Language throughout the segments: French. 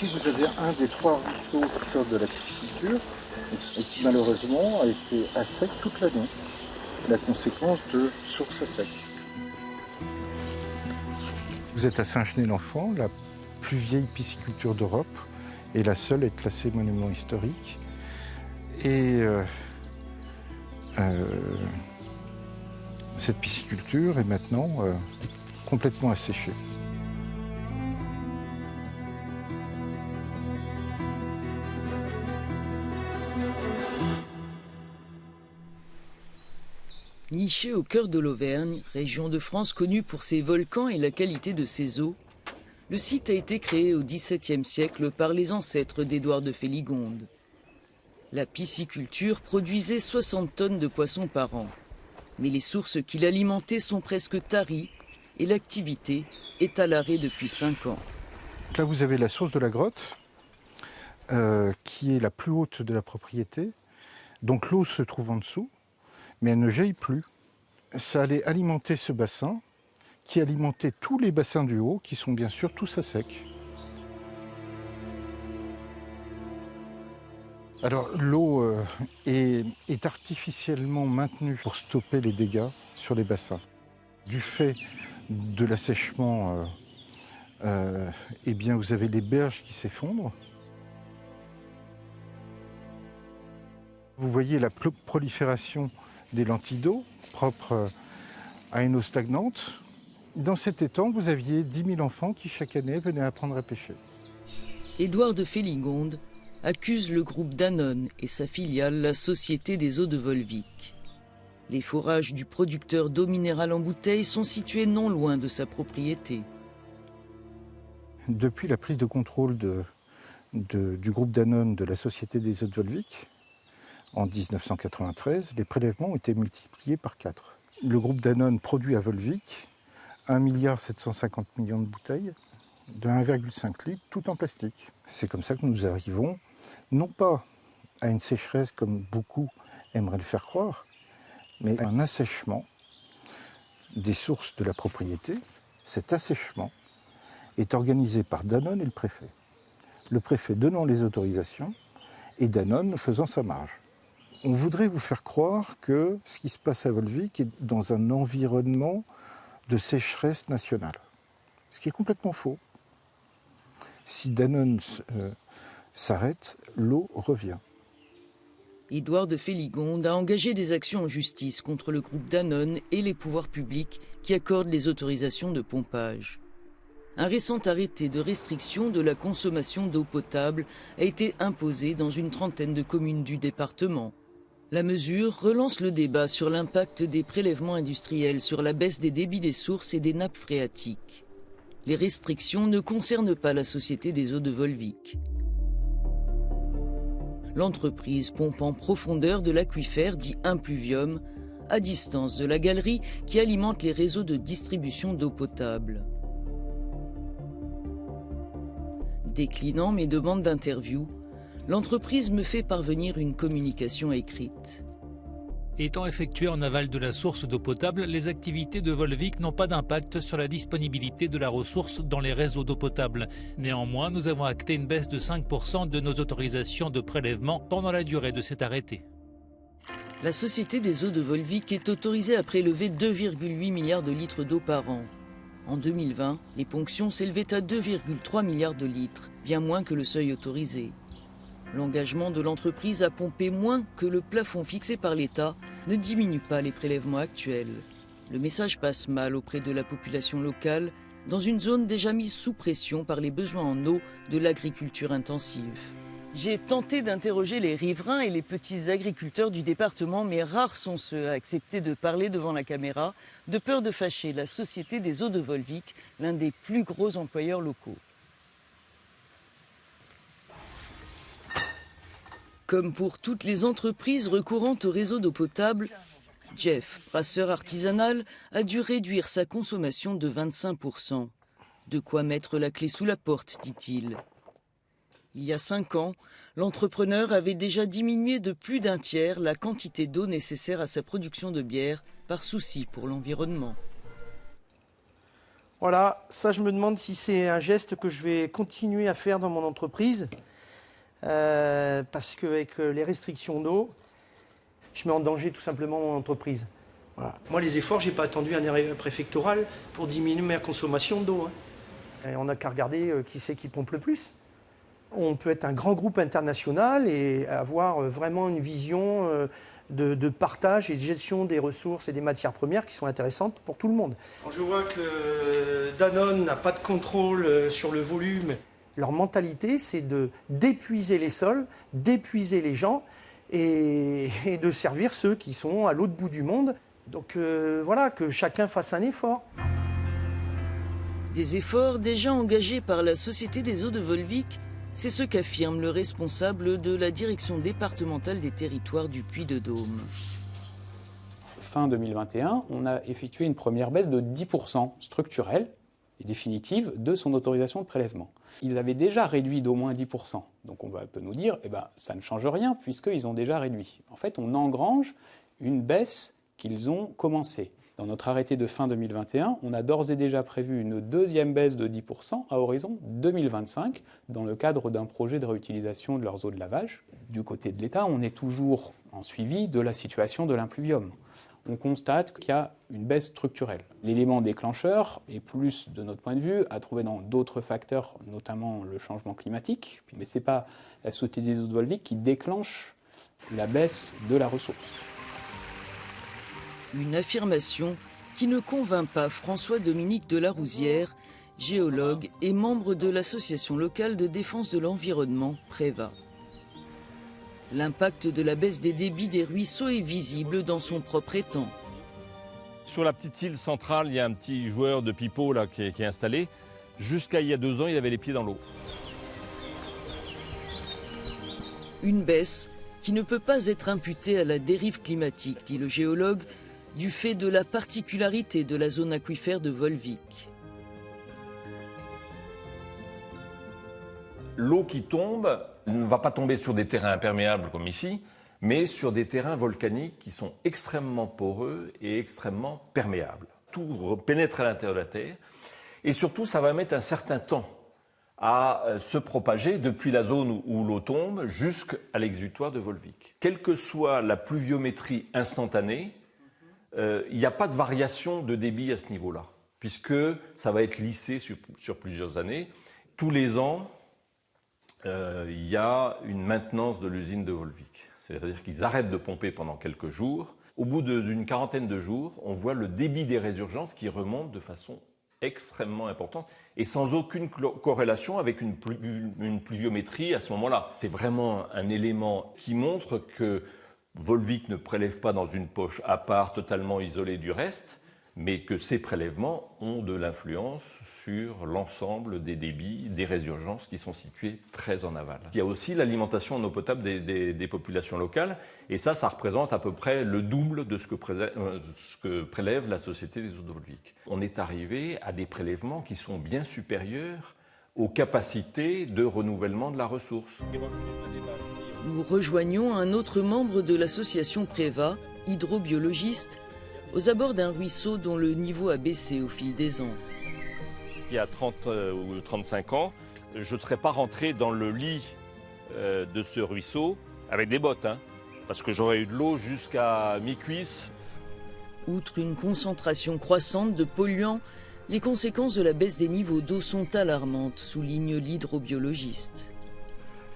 Ici, vous avez un des 3 ruisseaux qui sortent de la pisciculture et qui malheureusement a été à sec toute l'année. La conséquence de sources à sec. Vous êtes à Saint-Genès-l'Enfant, la plus vieille pisciculture d'Europe et la seule à être classée monument historique. Et cette pisciculture est maintenant complètement asséchée. Niché au cœur de l'Auvergne, région de France connue pour ses volcans et la qualité de ses eaux, le site a été créé au XVIIe siècle par les ancêtres d'Édouard de Féligonde. La pisciculture produisait 60 tonnes de poissons par an. Mais les sources qui l'alimentaient sont presque taries et l'activité est à l'arrêt depuis 5 ans. Là, vous avez la source de la grotte, qui est la plus haute de la propriété. Donc l'eau se trouve en dessous, mais elle ne jaillit plus. Ça allait alimenter ce bassin, qui alimentait tous les bassins du haut, qui sont bien sûr tous à sec. Alors l'eau est artificiellement maintenue pour stopper les dégâts sur les bassins. Du fait de l'assèchement, eh bien vous avez les berges qui s'effondrent. Vous voyez la prolifération des lentilles d'eau propres à une eau stagnante. Dans cet étang, vous aviez 10 000 enfants qui chaque année venaient apprendre à pêcher. Édouard de Féligonde accuse le groupe Danone et sa filiale, la Société des eaux de Volvic. Les forages du producteur d'eau minérale en bouteille sont situés non loin de sa propriété. Depuis la prise de contrôle du groupe Danone de la Société des eaux de Volvic, en 1993, les prélèvements ont été multipliés par 4. Le groupe Danone produit à Volvic 1,750 milliard de bouteilles de 1,5 litre, tout en plastique. C'est comme ça que nous arrivons, non pas à une sécheresse comme beaucoup aimeraient le faire croire, mais à un assèchement des sources de la propriété. Cet assèchement est organisé par Danone et le préfet. Le préfet donnant les autorisations et Danone faisant sa marge. On voudrait vous faire croire que ce qui se passe à Volvic est dans un environnement de sécheresse nationale, ce qui est complètement faux. Si Danone s'arrête, l'eau revient. Édouard de Féligonde a engagé des actions en justice contre le groupe Danone et les pouvoirs publics qui accordent les autorisations de pompage. Un récent arrêté de restriction de la consommation d'eau potable a été imposé dans une trentaine de communes du département. La mesure relance le débat sur l'impact des prélèvements industriels sur la baisse des débits des sources et des nappes phréatiques. Les restrictions ne concernent pas la Société des eaux de Volvic. L'entreprise pompe en profondeur de l'aquifère dit impluvium, à distance de la galerie qui alimente les réseaux de distribution d'eau potable. Déclinant mes demandes d'interview, l'entreprise me fait parvenir une communication écrite. Étant effectuées en aval de la source d'eau potable, les activités de Volvic n'ont pas d'impact sur la disponibilité de la ressource dans les réseaux d'eau potable. Néanmoins, nous avons acté une baisse de 5% de nos autorisations de prélèvement pendant la durée de cet arrêté. La Société des eaux de Volvic est autorisée à prélever 2,8 milliards de litres d'eau par an. En 2020, les ponctions s'élevaient à 2,3 milliards de litres, bien moins que le seuil autorisé. L'engagement de l'entreprise à pomper moins que le plafond fixé par l'État ne diminue pas les prélèvements actuels. Le message passe mal auprès de la population locale, dans une zone déjà mise sous pression par les besoins en eau de l'agriculture intensive. J'ai tenté d'interroger les riverains et les petits agriculteurs du département, mais rares sont ceux à accepter de parler devant la caméra, de peur de fâcher la Société des eaux de Volvic, l'un des plus gros employeurs locaux. Comme pour toutes les entreprises recourant au réseau d'eau potable, Jeff, brasseur artisanal, a dû réduire sa consommation de 25%. De quoi mettre la clé sous la porte, dit-il. Il y a 5 ans, l'entrepreneur avait déjà diminué de plus d'un tiers la quantité d'eau nécessaire à sa production de bière par souci pour l'environnement. Voilà, ça je me demande si c'est un geste que je vais continuer à faire dans mon entreprise. Parce qu'avec les restrictions d'eau, je mets en danger tout simplement mon entreprise. Voilà. Moi, les efforts, je n'ai pas attendu un arrêt préfectoral pour diminuer ma consommation d'eau. Et on n'a qu'à regarder qui c'est qui pompe le plus. On peut être un grand groupe international et avoir vraiment une vision de partage et de gestion des ressources et des matières premières qui sont intéressantes pour tout le monde. Quand je vois que Danone n'a pas de contrôle sur le volume, leur mentalité, c'est d'épuiser les sols, d'épuiser les gens et de servir ceux qui sont à l'autre bout du monde. Donc voilà, que chacun fasse un effort. Des efforts déjà engagés par la Société des eaux de Volvic, c'est ce qu'affirme le responsable de la direction départementale des territoires du Puy-de-Dôme. Fin 2021, on a effectué une première baisse de 10% structurelle et définitive de son autorisation de prélèvement. Ils avaient déjà réduit d'au moins 10%. Donc on peut nous dire, ça ne change rien puisqu'ils ont déjà réduit. En fait, on engrange une baisse qu'ils ont commencée. Dans notre arrêté de fin 2021, on a d'ores et déjà prévu une deuxième baisse de 10% à horizon 2025 dans le cadre d'un projet de réutilisation de leurs eaux de lavage. Du côté de l'État, on est toujours en suivi de la situation de l'impluvium. On constate qu'il y a une baisse structurelle. L'élément déclencheur est plus, de notre point de vue, à trouver dans d'autres facteurs, notamment le changement climatique. Mais ce n'est pas la Société des eaux de Volvic qui déclenche la baisse de la ressource. Une affirmation qui ne convainc pas François-Dominique Delarouzière, géologue et membre de l'association locale de défense de l'environnement Préva. L'impact de la baisse des débits des ruisseaux est visible dans son propre étang. Sur la petite île centrale, il y a un petit joueur de pipeau là, qui est installé. Jusqu'à il y a 2 ans, il avait les pieds dans l'eau. Une baisse qui ne peut pas être imputée à la dérive climatique, dit le géologue, du fait de la particularité de la zone aquifère de Volvic. L'eau qui tombe ne va pas tomber sur des terrains imperméables comme ici, mais sur des terrains volcaniques qui sont extrêmement poreux et extrêmement perméables. Tout pénètre à l'intérieur de la Terre et surtout ça va mettre un certain temps à se propager depuis la zone où l'eau tombe jusqu'à l'exutoire de Volvic. Quelle que soit la pluviométrie instantanée, il n'y a pas de variation de débit à ce niveau-là, puisque ça va être lissé sur plusieurs années. Tous les ans, il y a une maintenance de l'usine de Volvic. C'est-à-dire qu'ils arrêtent de pomper pendant quelques jours. Au bout d'une quarantaine de jours, on voit le débit des résurgences qui remonte de façon extrêmement importante et sans aucune corrélation avec une pluviométrie à ce moment-là. C'est vraiment un élément qui montre que Volvic ne prélève pas dans une poche à part, totalement isolée du reste, mais que ces prélèvements ont de l'influence sur l'ensemble des débits, des résurgences qui sont situées très en aval. Il y a aussi l'alimentation en eau potable des populations locales, et ça représente à peu près le double de ce que prélève la Société des eaux de Volvic. On est arrivé à des prélèvements qui sont bien supérieurs aux capacités de renouvellement de la ressource. Nous rejoignons un autre membre de l'association Préva, hydrobiologiste, aux abords d'un ruisseau dont le niveau a baissé au fil des ans. Il y a 30 ou 35 ans, je ne serais pas rentré dans le lit de ce ruisseau avec des bottes, parce que j'aurais eu de l'eau jusqu'à mi-cuisse. Outre une concentration croissante de polluants, les conséquences de la baisse des niveaux d'eau sont alarmantes, souligne l'hydrobiologiste.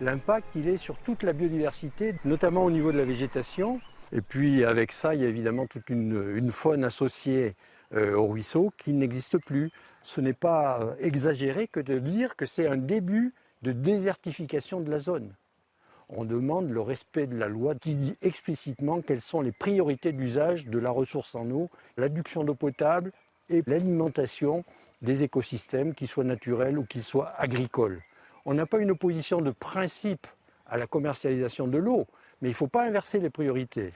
L'impact, il est sur toute la biodiversité, notamment au niveau de la végétation. Et puis avec ça, il y a évidemment toute une faune associée au ruisseau qui n'existe plus. Ce n'est pas exagéré que de dire que c'est un début de désertification de la zone. On demande le respect de la loi qui dit explicitement quelles sont les priorités d'usage de la ressource en eau, l'adduction d'eau potable et l'alimentation des écosystèmes, qu'ils soient naturels ou qu'ils soient agricoles. On n'a pas une opposition de principe à la commercialisation de l'eau, mais il ne faut pas inverser les priorités.